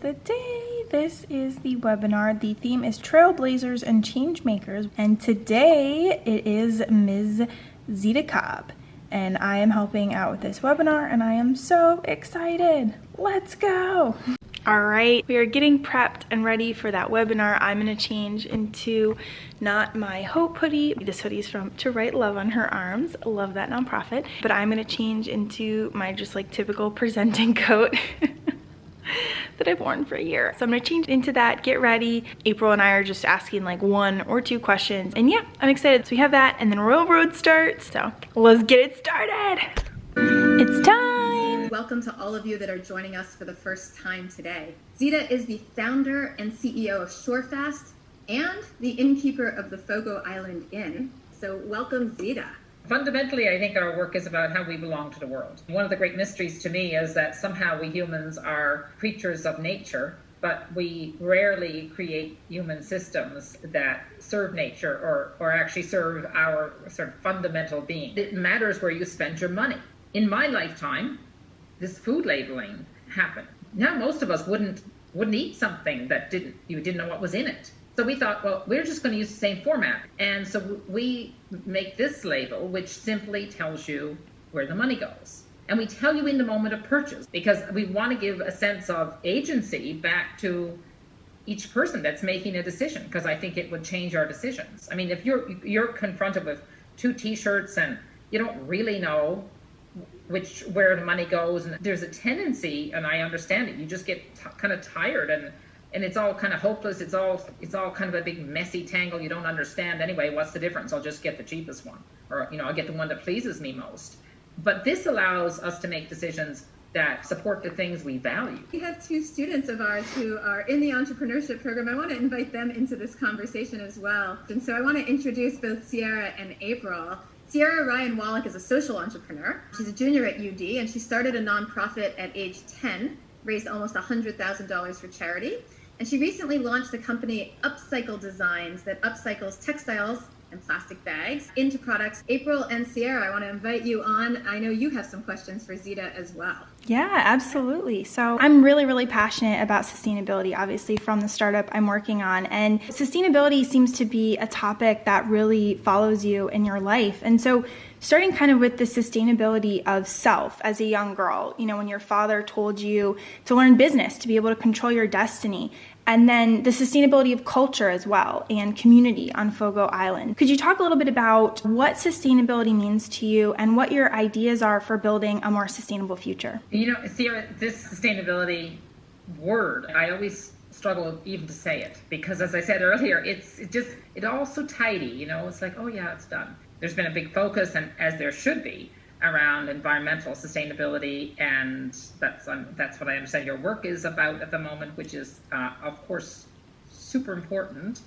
the day. This is the webinar. The theme is Trailblazers and Changemakers. And today it is Ms. Zita Cobb. And I am helping out with this webinar and I am so excited. Let's go. All right, we are getting prepped and ready for that webinar. I'm gonna change into not my Hope hoodie. This hoodie is from To Write Love on Her Arms. Love that nonprofit. But I'm gonna change into my just like typical presenting coat that I've worn for a year. So I'm gonna change into that, get ready. April and I are just asking like 1 or 2 questions. And yeah, I'm excited. So we have that and then Railroad starts. So let's get it started. It's time. Welcome to all of you that are joining us for the first time today. Zita is the founder and CEO of SureFast and the innkeeper of the Fogo Island Inn. So welcome, Zita. Fundamentally, I think our work is about how we belong to the world. One of the great mysteries to me is that somehow we humans are creatures of nature, but we rarely create human systems that serve nature or actually serve our sort of fundamental being. It matters where you spend your money. In my lifetime, this food labeling happened. Now most of us wouldn't eat something that you didn't know what was in it. So we thought, well, we're just going to use the same format. And so we make this label, which simply tells you where the money goes. And we tell you in the moment of purchase, because we want to give a sense of agency back to each person that's making a decision, because I think it would change our decisions. I mean, if you're confronted with 2 t-shirts and you don't really know where the money goes, and there's a tendency, and I understand it, you just get kind of tired and it's all kind of hopeless. It's all kind of a big messy tangle. You don't understand anyway. What's the difference? I'll just get the cheapest one, or I'll get the one that pleases me most. But this allows us to make decisions that support the things we value. We have 2 students of ours who are in the entrepreneurship program. I want to invite them into this conversation as well. And so I want to introduce both Sierra and April. Sierra Ryan Wallach is a social entrepreneur. She's a junior at UD, and she started a nonprofit at age 10, raised almost $100,000 for charity. And she recently launched the company Upcycle Designs that upcycles textiles and plastic bags into products. April and Sierra, I want to invite you on. I know you have some questions for Zita as well. Yeah, absolutely. So I'm really, really passionate about sustainability, obviously, from the startup I'm working on. And sustainability seems to be a topic that really follows you in your life. And so starting kind of with the sustainability of self as a young girl, when your father told you to learn business, to be able to control your destiny, and then the sustainability of culture as well and community on Fogo Island. Could you talk a little bit about what sustainability means to you and what your ideas are for building a more sustainable future? Sierra, this sustainability word, I always struggle even to say it, because as I said earlier, it's all so tidy, it's like, oh yeah, it's done. There's been a big focus, and as there should be, around environmental sustainability, and that's what I understand your work is about at the moment, which is, of course, super important.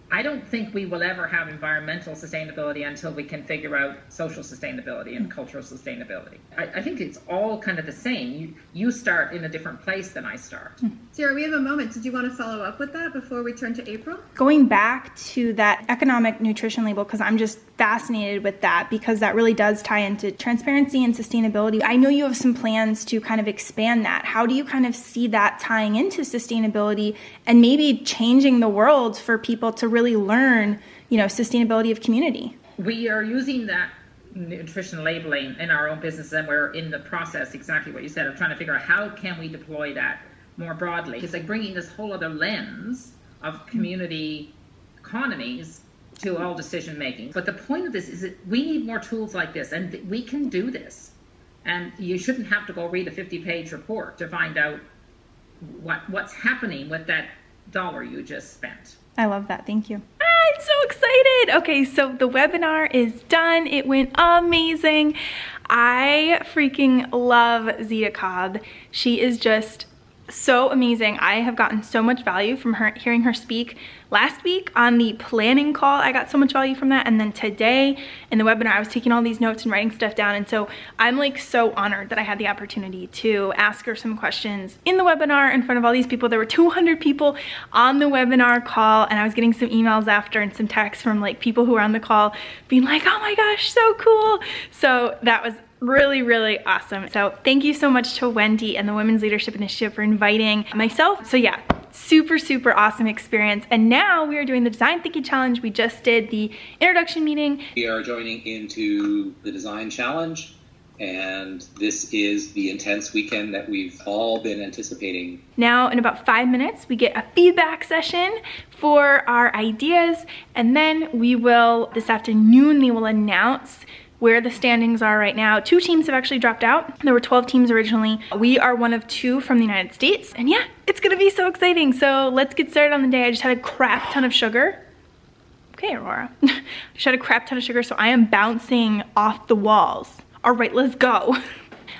I don't think we will ever have environmental sustainability until we can figure out social sustainability and cultural sustainability. I think it's all kind of the same. You start in a different place than I start. Sarah, we have a moment. Did you want to follow up with that before we turn to April? Going back to that economic nutrition label, because I'm just fascinated with that, because that really does tie into transparency and sustainability. I know you have some plans to kind of expand that. How do you kind of see that tying into sustainability and maybe changing the world for people to really learn, sustainability of community? We are using that nutrition labeling in our own business, and we're in the process, exactly what you said, of trying to figure out how can we deploy that more broadly. It's like bringing this whole other lens of community economies to all decision making. But the point of this is that we need more tools like this, and we can do this. And you shouldn't have to go read a 50-page report to find out what's happening with that dollar you just spent. I love that. Thank you. I'm so excited. Okay, so the webinar is done. It went amazing. I freaking love Zita Cobb. She is just so amazing. I have gotten so much value from her, hearing her speak. Last week on the planning call, I got so much value from that. And then today in the webinar, I was taking all these notes and writing stuff down. And so I'm like so honored that I had the opportunity to ask her some questions in the webinar in front of all these people. There were 200 people on the webinar call, and I was getting some emails after and some texts from like people who were on the call being like, oh my gosh, so cool. So that was really, really awesome. So thank you so much to Wendy and the Women's Leadership Initiative for inviting myself. So yeah, super, super awesome experience. And now we are doing the Design Thinking Challenge. We just did the introduction meeting. We are joining into the Design Challenge, and this is the intense weekend that we've all been anticipating. Now in about 5 minutes, we get a feedback session for our ideas, and then we will, this afternoon, they will announce where the standings are right now. 2 teams have actually dropped out. There were 12 teams originally. We are one of 2 from the United States, and yeah, it's gonna be so exciting. So let's get started on the day. I just had a crap ton of sugar. Okay, Aurora. Just had a crap ton of sugar, so I am bouncing off the walls. All right, let's go.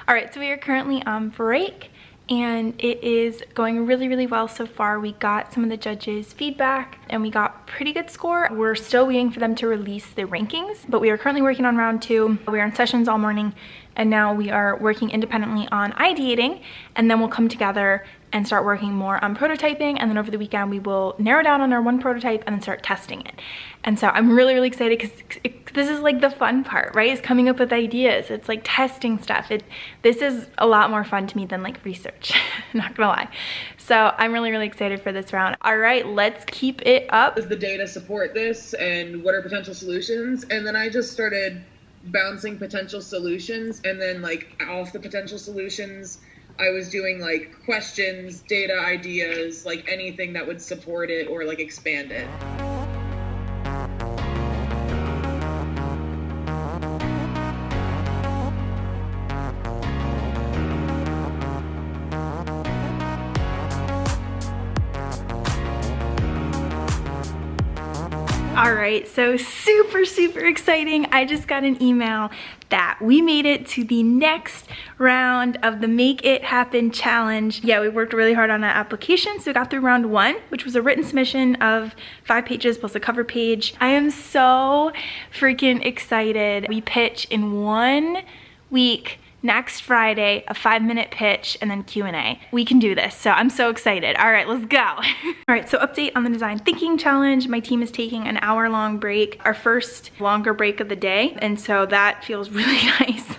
All right, so we are currently on break, and it is going really, really well so far. We got some of the judges' feedback and we got pretty good score. We're still waiting for them to release the rankings, but we are currently working on round 2. We are in sessions all morning, and now we are working independently on ideating, and then we'll come together and start working more on prototyping, and then over the weekend we will narrow down on our one prototype and then start testing it. And so I'm really, really excited because this is like the fun part, right? Is coming up with ideas. It's like testing stuff. This is a lot more fun to me than like research, not gonna lie. So I'm really, really excited for this round. All right, let's keep it up. Does the data support this, and what are potential solutions? And then I just started bouncing potential solutions, and then like off the potential solutions, I was doing like questions, data ideas, like anything that would support it or like expand it. All right, so super, super exciting. I just got an email that we made it to the next round of the Make It Happen Challenge. Yeah, we worked really hard on that application, so we got through round 1, which was a written submission of 5 pages plus a cover page. I am so freaking excited. We pitch in 1 week. Next Friday, a 5-minute pitch and then Q&A. We can do this, so I'm so excited. All right, let's go. All right, so update on the Design Thinking Challenge. My team is taking an hour-long break, our first longer break of the day, and so that feels really nice.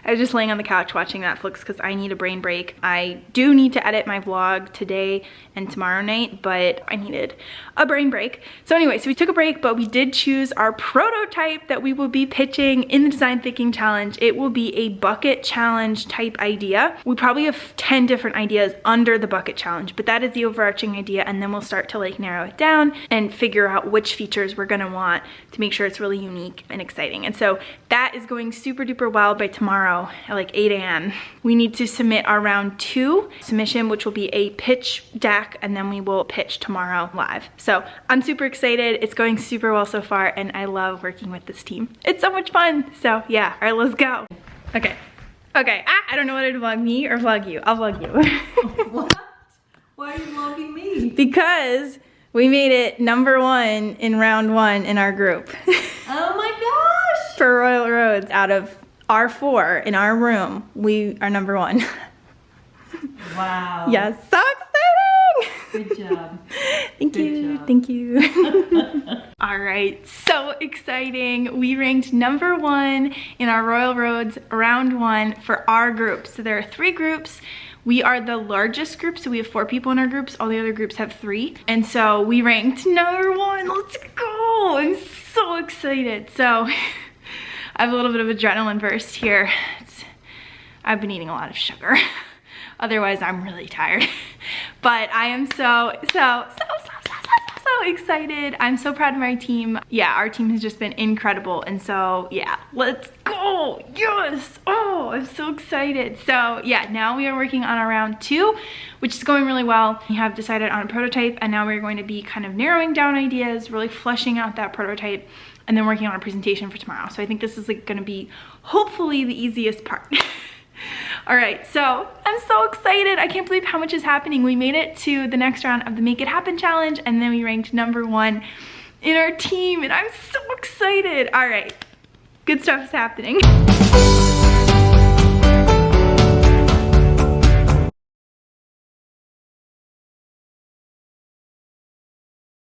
I was just laying on the couch watching Netflix because I need a brain break. I do need to edit my vlog today and tomorrow night, but I needed a brain break. So anyway, so we took a break, but we did choose our prototype that we will be pitching in the Design Thinking Challenge. It will be a bucket challenge type idea. We probably have 10 different ideas under the bucket challenge, but that is the overarching idea, and then we'll start to like narrow it down and figure out which features we're gonna want to make sure it's really unique and exciting. And so that is going super duper well. By tomorrow at like 8 a.m. we need to submit our round 2 submission, which will be a pitch deck, and then we will pitch tomorrow live. So I'm super excited. It's going super well so far, and I love working with this team. It's so much fun. So yeah, all right, let's go. Okay. I don't know whether to vlog me or vlog you. I'll vlog you. What? Why are you vlogging me? Because we made it #1 in round 1 in our group. Oh my gosh! For Royal Roads, out of our 4 in our room, we are #1. Wow. Yes, so exciting! Good job. Thank you. Thank you. All right, so exciting. We ranked #1 in our Royal Roads round 1 for our group. So there are 3 groups. We are the largest group, so we have 4 people in our groups. All the other groups have 3. And so we ranked #1. Let's go. I'm so excited. So I have a little bit of adrenaline burst here. I've been eating a lot of sugar. Otherwise, I'm really tired. But I am so excited. I'm so proud of my team. Yeah, our team has just been incredible. And so, yeah, let's go. Yes. Oh, I'm so excited. So, yeah, now we are working on our round 2, which is going really well. We have decided on a prototype, and now we're going to be kind of narrowing down ideas, really fleshing out that prototype, and then working on a presentation for tomorrow. So I think this is like gonna be hopefully the easiest part. All right, so I'm so excited. I can't believe how much is happening. We made it to the next round of the Make It Happen Challenge, and then we ranked #1 in our team, and I'm so excited. All right, good stuff is happening.